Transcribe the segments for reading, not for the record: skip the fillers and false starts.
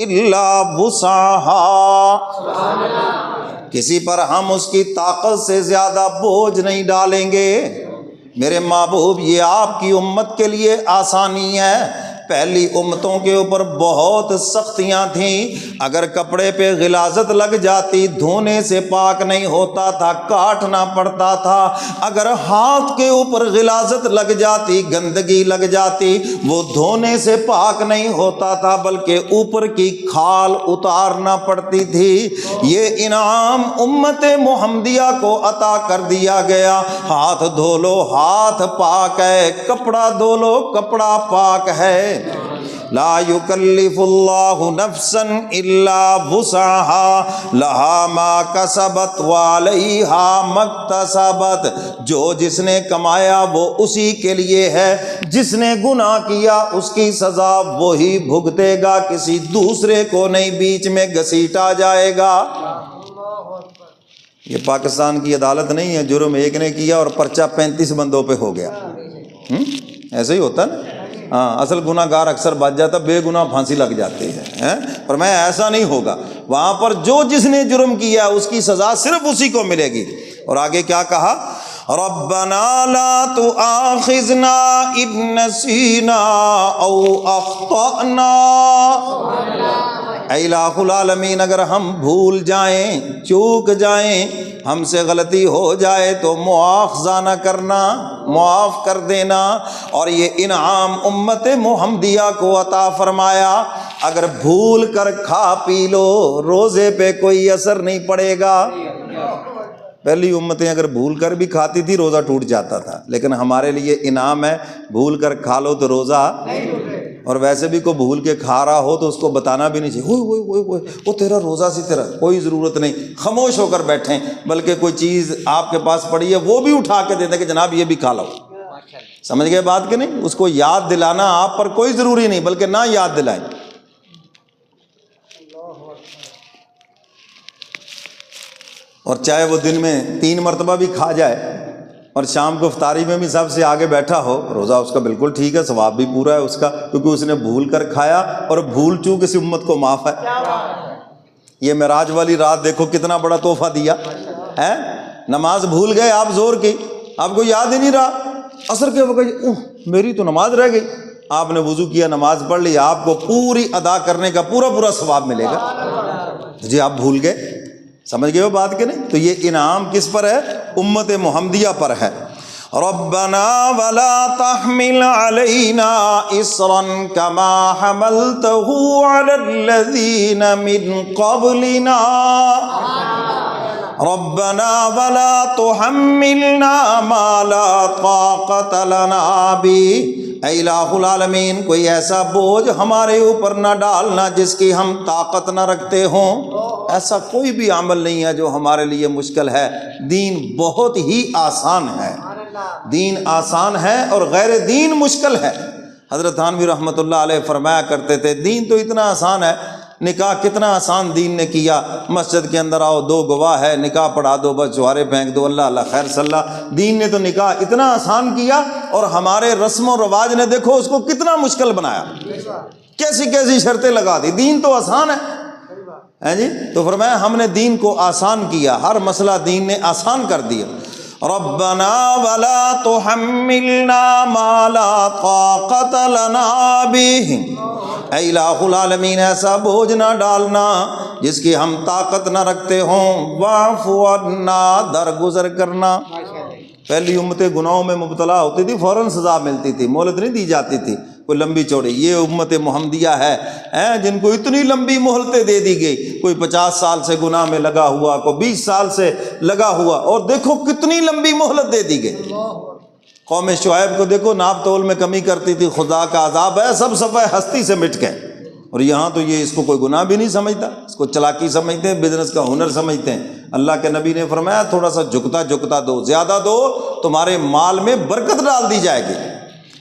الا وسعها، کسی پر ہم اس کی طاقت سے زیادہ بوجھ نہیں ڈالیں گے۔ میرے محبوب، یہ آپ کی امت کے لیے آسانی ہے۔ پہلی امتوں کے اوپر بہت سختیاں تھیں، اگر کپڑے پہ غلاظت لگ جاتی دھونے سے پاک نہیں ہوتا تھا، کاٹنا پڑتا تھا۔ اگر ہاتھ کے اوپر غلاظت لگ جاتی، گندگی لگ جاتی، وہ دھونے سے پاک نہیں ہوتا تھا بلکہ اوپر کی کھال اتارنا پڑتی تھی۔ یہ انعام امت محمدیہ کو عطا کر دیا گیا۔ ہاتھ دھو لو، ہاتھ پاک ہے، کپڑا دھو لو، کپڑا پاک ہے۔ لا یکلف اللہ نفسا الا وسعها لها ما کسبت وعلیہا ما اکتسبت، جو جس نے کمایا وہ اسی کے لیے ہے، جس نے گناہ کیا اس کی سزا وہی بھگتے گا، کسی دوسرے کو نہیں بیچ میں گھسیٹا جائے گا۔ یہ پاکستان کی عدالت نہیں ہے، جرم ایک نے کیا اور پرچہ 35 بندوں پہ ہو گیا۔ ایسے ہی ہوتا نا، ہاں، اصل گناہ گار اکثر بچ جاتا، بے گناہ پھانسی لگ جاتی ہے۔ پر میں ایسا نہیں ہوگا، وہاں پر جو جس نے جرم کیا اس کی سزا صرف اسی کو ملے گی۔ اور آگے کیا کہا؟ ربنا لا تؤاخذنا ان نسینا او اخطأنا، اے الہ العالمین، اگر ہم بھول جائیں، چوک جائیں، ہم سے غلطی ہو جائے تو مواخذہ نہ کرنا، معاف کر دینا۔ اور یہ انعام امت محمدیہ کو عطا فرمایا، اگر بھول کر کھا پی لو روزے پہ کوئی اثر نہیں پڑے گا۔ پہلی امتیں اگر بھول کر بھی کھاتی تھی روزہ ٹوٹ جاتا تھا، لیکن ہمارے لیے انعام ہے، بھول کر کھا لو تو روزہ، اور ویسے بھی کوئی بھول کے کھا رہا ہو تو اس کو بتانا بھی نہیں چاہیے، وہ تیرا روزہ سی، تیرا کوئی ضرورت نہیں، خاموش ہو کر بیٹھیں، بلکہ کوئی چیز آپ کے پاس پڑی ہے وہ بھی اٹھا کے دے دیں کہ جناب یہ بھی کھا لو۔ سمجھ گئے بات کہ نہیں؟ اس کو یاد دلانا آپ پر کوئی ضروری نہیں، بلکہ نہ یاد دلائیں۔ اور چاہے وہ دن میں 3 مرتبہ بھی کھا جائے اور شام کو افطاری میں بھی سب سے آگے بیٹھا ہو، روزہ اس کا بالکل ٹھیک ہے، ثواب بھی پورا ہے اس کا، کیونکہ اس نے بھول کر کھایا، اور بھول چوک اس امت کو معاف ہے۔ یہ معراج والی رات دیکھو کتنا بڑا تحفہ دیا ہے۔ نماز بھول گئے آپ زور کی، آپ کو یاد ہی نہیں رہا، عصر کے وقت میری تو نماز رہ گئی، آپ نے وضو کیا، نماز پڑھ لی، آپ کو پوری ادا کرنے کا پورا ثواب ملے گا۔ جی آپ بھول گئے، سمجھ گئے وہ بات کہ نہیں؟ تو یہ انعام کس پر ہے؟ امت محمدیہ پر ہے۔ ربنا ولا تحمل علينا اصرا كما حملته على الذين من قبلنا ربنا ولا تحملنا ما لا طاقة لنا به، اے الہ العالمین، کوئی ایسا بوجھ ہمارے اوپر نہ ڈالنا جس کی ہم طاقت نہ رکھتے ہوں۔ ایسا کوئی بھی عمل نہیں ہے جو ہمارے لیے مشکل ہے، دین بہت ہی آسان ہے، دین آسان ہے اور غیر دین مشکل ہے۔ حضرت تھانوی رحمۃ اللہ علیہ فرمایا کرتے تھے، دین تو اتنا آسان ہے، نکاح کتنا آسان دین نے کیا، مسجد کے اندر آؤ، 2 گواہ ہے، نکاح پڑھا دو، بس جوارے پھینک دو، اللہ اللہ خیر صلی اللہ۔ دین نے تو نکاح اتنا آسان کیا، اور ہمارے رسم و رواج نے دیکھو اس کو کتنا مشکل بنایا، کیسی کیسی شرطیں لگا دی۔ دین تو آسان ہے جی، تو فرمایا ہم نے دین کو آسان کیا، ہر مسئلہ دین نے آسان کر دیا۔ ربنا ولا تحملنا ما لا طاقة لنا به، اے الہ العالمین ایسا بوجھ نہ ڈالنا جس کی ہم طاقت نہ رکھتے ہوں، واعف عنا، درگزر کرنا۔ پہلی امتیں گناہوں میں مبتلا ہوتی تھی، فوراً سزا ملتی تھی، مہلت نہیں دی جاتی تھی کوئی لمبی چوڑی۔ یہ امت محمدیہ ہے جن کو اتنی لمبی مہلتیں دے دی گئی، کوئی 50 سال سے گناہ میں لگا ہوا، کوئی 20 سال سے لگا ہوا، اور دیکھو کتنی لمبی مہلت دے دی گئی۔ قوم شعیب کو دیکھو، ناپ تول میں کمی کرتی تھی، خدا کا عذاب ہے، سب صفحہ ہستی سے مٹ گئے، اور یہاں تو یہ اس کو کوئی گناہ بھی نہیں سمجھتا، اس کو چلاکی سمجھتے ہیں، بزنس کا ہنر سمجھتے ہیں۔ اللہ کے نبی نے فرمایا تھوڑا سا جھکتا دو، زیادہ دو، تمہارے مال میں برکت ڈال دی جائے گی۔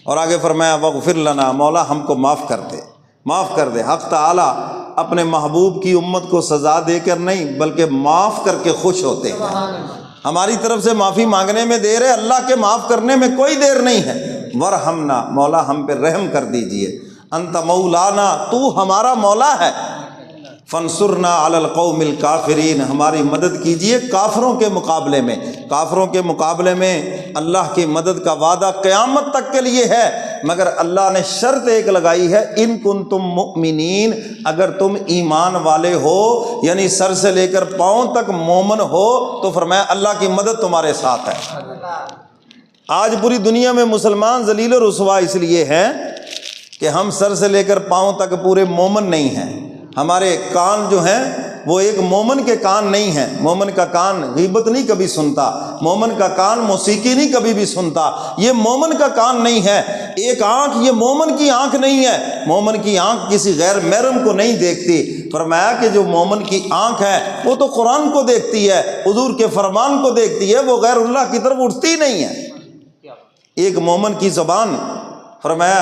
اور آگے فرمایا وغفر لنا، مولا ہم کو معاف کر دے۔ حق تعالیٰ اپنے محبوب کی امت کو سزا دے کر نہیں بلکہ معاف کر کے خوش ہوتے ہیں۔ ہماری طرف سے معافی مانگنے میں دیر ہے، اللہ کے معاف کرنے میں کوئی دیر نہیں ہے۔ ورحمنا، مولا ہم پہ رحم کر دیجئے، انت مولانا، تو ہمارا مولا ہے، فانصرنا علی القوم الکافرین، ہماری مدد کیجئے کافروں کے مقابلے میں۔ کافروں کے مقابلے میں اللہ کی مدد کا وعدہ قیامت تک کے لیے ہے، مگر اللہ نے شرط ایک لگائی ہے، ان کنتم مؤمنین، اگر تم ایمان والے ہو، یعنی سر سے لے کر پاؤں تک مومن ہو، تو فرمایا اللہ کی مدد تمہارے ساتھ ہے۔ آج پوری دنیا میں مسلمان ذلیل و رسوا اس لیے ہیں کہ ہم سر سے لے کر پاؤں تک پورے مومن نہیں ہیں۔ ہمارے کان جو ہیں وہ ایک مومن کے کان نہیں ہیں۔ مومن کا کان غیبت نہیں کبھی سنتا، مومن کا کان موسیقی نہیں کبھی بھی سنتا، یہ مومن کا کان نہیں ہے۔ ایک آنکھ یہ مومن کی آنکھ نہیں ہے، مومن کی آنکھ کسی غیر محرم کو نہیں دیکھتی۔ فرمایا کہ جو مومن کی آنکھ ہے وہ تو قرآن کو دیکھتی ہے، حضور کے فرمان کو دیکھتی ہے، وہ غیر اللہ کی طرف اٹھتی نہیں ہے۔ ایک مومن کی زبان، فرمایا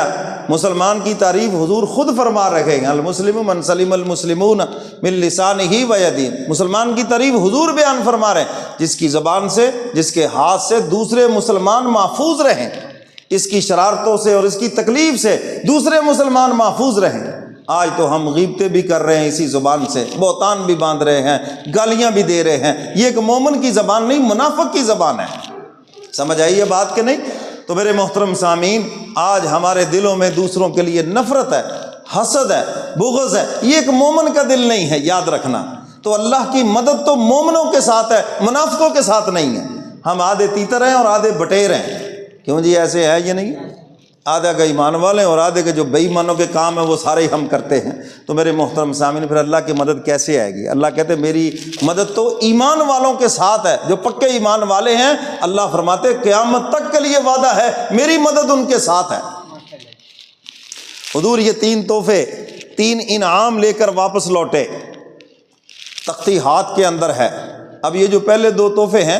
مسلمان کی تعریف حضور خود فرما رہے ہیں، المسلم من سلم المسلمون من لسانہ و یدہ، مسلمان کی تعریف حضور بیان فرما رہے ہیں، جس کی زبان سے، جس کے ہاتھ سے دوسرے مسلمان محفوظ رہیں، اس کی شرارتوں سے اور اس کی تکلیف سے دوسرے مسلمان محفوظ رہیں۔ آج تو ہم غیبتیں بھی کر رہے ہیں اسی زبان سے، بہتان بھی باندھ رہے ہیں، گالیاں بھی دے رہے ہیں۔ یہ ایک مومن کی زبان نہیں، منافق کی زبان ہے۔ سمجھ آئی یہ بات کہ نہیں؟ تو میرے محترم سامعین، آج ہمارے دلوں میں دوسروں کے لیے نفرت ہے، حسد ہے، بغض ہے، یہ ایک مومن کا دل نہیں ہے، یاد رکھنا۔ تو اللہ کی مدد تو مومنوں کے ساتھ ہے، منافقوں کے ساتھ نہیں ہے۔ ہم آدھے تیتر ہیں اور آدھے بٹیر ہیں، کیوں جی ایسے ہے یہ نہیں؟ آدھا کا ایمان والے اور آدھے کے جو بے ایمانوں کے کام ہیں وہ سارے ہی ہم کرتے ہیں۔ تو میرے محترم سامعین، پھر اللہ کی مدد کیسے آئے گی؟ اللہ کہتے ہیں میری مدد تو ایمان والوں کے ساتھ ہے، جو پکے ایمان والے ہیں۔ اللہ فرماتے قیامت تک کے لیے وعدہ ہے، میری مدد ان کے ساتھ ہے۔ حضور یہ 3 تحفے، 3 انعام لے کر واپس لوٹے، تختی ہاتھ کے اندر ہے۔ اب یہ جو پہلے 2 تحفے ہیں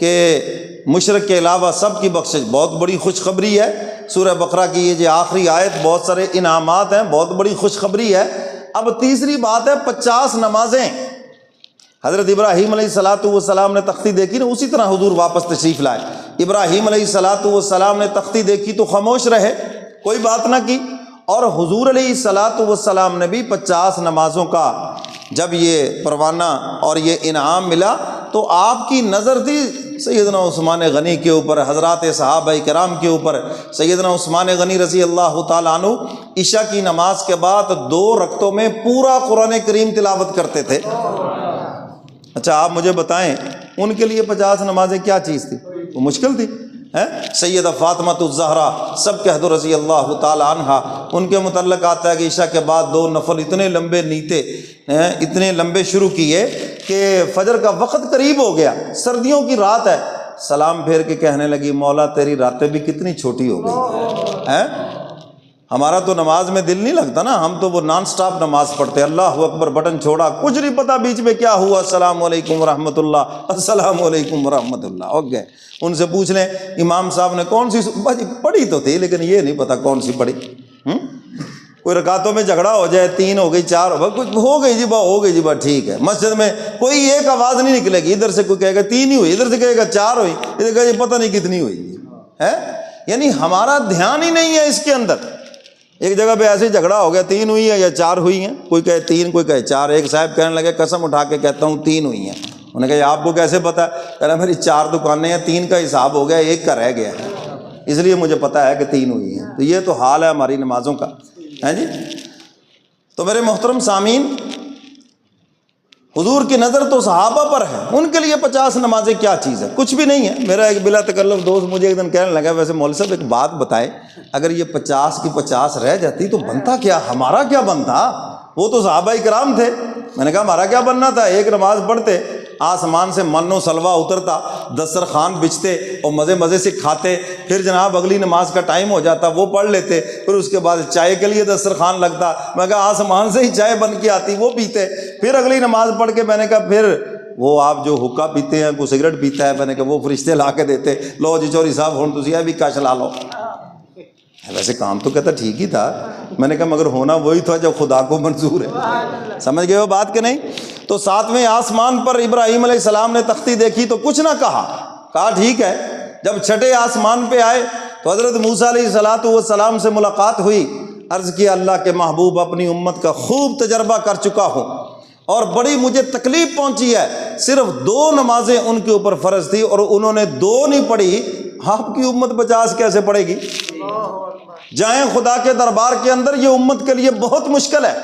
کہ مشرک کے علاوہ سب کی بخشش، بہت بڑی خوشخبری ہے۔ سورہ بقرہ کی یہ جو آخری آیت، بہت سارے انعامات ہیں، بہت بڑی خوشخبری ہے۔ اب تیسری بات ہے 50 نمازیں۔ حضرت ابراہیم علیہ السلام نے تختی دیکھی نا، اسی طرح حضور واپس تشریف لائے۔ ابراہیم علیہ السلام نے تختی دیکھی تو خاموش رہے، کوئی بات نہ کی، اور حضور علیہ السلام نے بھی 50 نمازوں کا جب یہ پروانہ اور یہ انعام ملا تو آپ کی نظر تھی سیدنا عثمان غنی کے اوپر، حضرات صحابہ کرام کے اوپر۔ سیدنا عثمان غنی رضی اللہ تعالیٰ عنہ عشاء کی نماز کے بعد 2 رکعتوں میں پورا قرآن کریم تلاوت کرتے تھے۔ اچھا آپ مجھے بتائیں ان کے لیے 50 نمازیں کیا چیز تھی؟ وہ مشکل تھی؟ سیدہ فاطمہ الزہرا سب کہہ دو رضی اللہ تعالی عنہا، ان کے متعلق آتا ہے کہ عشاء کے بعد 2 نفل اتنے لمبے نیتے، اتنے لمبے شروع کیے کہ فجر کا وقت قریب ہو گیا، سردیوں کی رات ہے، سلام پھیر کے کہنے لگی مولا تیری راتیں بھی کتنی چھوٹی ہو گئی ہیں۔ ہمارا تو نماز میں دل نہیں لگتا نا، ہم تو وہ نان سٹاپ نماز پڑھتے، اللہ اکبر بٹن چھوڑا، کچھ نہیں پتا بیچ میں کیا ہوا، السلام علیکم ورحمۃ اللہ، السلام علیکم ورحمۃ اللہ، ہو گئے۔ ان سے پوچھ لیں امام صاحب نے کون سی پڑھی تو تھی لیکن یہ نہیں پتا کون سی پڑھی۔ کوئی رکعتوں میں جھگڑا ہو جائے، 3 ہو گئی 4 ہو گئی، کچھ ہو گئی جی با، ہو گئی جی با، ٹھیک ہے۔ مسجد میں کوئی ایک آواز نہیں نکلے گی، ادھر سے کوئی کہے گا 3 ہی ہوئی، ادھر سے کہے گا 4 ہوئی، ادھر کہے گا پتہ نہیں کتنی ہوئی ہے۔ یعنی ہمارا دھیان ہی نہیں ہے اس کے اندر۔ ایک جگہ پہ ایسے جھگڑا ہو گیا، 3 ہوئی ہیں یا 4 ہوئی ہیں، کوئی کہے 3 کوئی کہے 4۔ ایک صاحب کہنے لگے قسم اٹھا کے کہتا ہوں 3 ہوئی ہیں۔ انہوں نے کہا آپ کو کیسے پتا؟ کہہ رہا میری 4 دکانیں ہیں، 3 کا حساب ہو گیا، 1 کا رہ گیا ہے، اس لیے مجھے پتا ہے کہ 3 ہوئی ہیں۔ تو یہ تو حال ہے ہماری نمازوں کا، ہے جی۔ تو میرے محترم سامعین، حضور کی نظر تو صحابہ پر ہے، ان کے لیے 50 نمازیں کیا چیز ہے؟ کچھ بھی نہیں ہے۔ میرا ایک بلا تکلف دوست مجھے ایک دن کہنے لگا ویسے مولوی صاحب ایک بات بتائے، اگر یہ 50 کی 50 رہ جاتی تو بنتا کیا؟ ہمارا کیا بنتا؟ وہ تو صحابہ کرام تھے۔ میں نے کہا ہمارا کیا بننا تھا؟ ایک نماز پڑھتے، آسمان سے من و سلوہ اترتا، دسترخوان بچھتے اور مزے مزے سے کھاتے، پھر جناب اگلی نماز کا ٹائم ہو جاتا وہ پڑھ لیتے، پھر اس کے بعد چائے کے لیے دسترخوان لگتا، میں کہا آسمان سے ہی چائے بن کے آتی وہ پیتے، پھر اگلی نماز پڑھ کے میں نے کہا پھر وہ آپ جو حقہ پیتے ہیں، کوئی سگریٹ پیتا ہے، میں نے کہا وہ فرشتے لا کے دیتے، لو جی چوری صاحب ہوں تسی بھی کش لا لو۔ ویسے کام تو کہتا ٹھیک ہی تھا، میں نے کہا مگر ہونا وہی تھا جو خدا کو منظور ہے۔ سمجھ گئے ہو بات کہ نہیں؟ تو 7ویں آسمان پر ابراہیم علیہ السلام نے تختی دیکھی تو کچھ نہ کہا ٹھیک ہے۔ جب 6 آسمان پہ آئے تو حضرت موسیٰ علیہ السلام سے ملاقات ہوئی، عرض کیا اللہ کے محبوب اپنی امت کا خوب تجربہ کر چکا ہوں، اور بڑی مجھے تکلیف پہنچی ہے، صرف 2 نمازیں ان کے اوپر فرض تھی اور انہوں نے 2 نہیں پڑھی، آپ کی امت 50 کیسے پڑھے گی؟ جائیں خدا کے دربار کے اندر، یہ امت کے لیے بہت مشکل ہے۔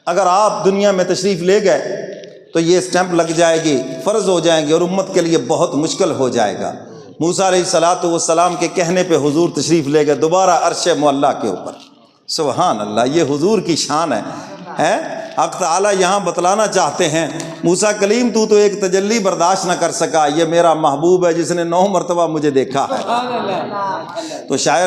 اگر آپ دنیا میں تشریف لے گئے تو یہ اسٹیمپ لگ جائے گی، فرض ہو جائیں گے اور امت کے لیے بہت مشکل ہو جائے گا۔ موسیٰ علیہ الصلوۃ والسلام کے کہنے پہ حضور تشریف لے گئے دوبارہ عرش معلیٰ کے اوپر۔ سبحان اللہ، یہ حضور کی شان ہے۔ حق تعالیٰ یہاں بتلانا چاہتے ہیں موسیٰ کلیم تو ایک تجلی برداشت نہ کر سکا، یہ میرا محبوب ہے جس نے 9 مرتبہ مجھے دیکھا ہے۔ تو شاعر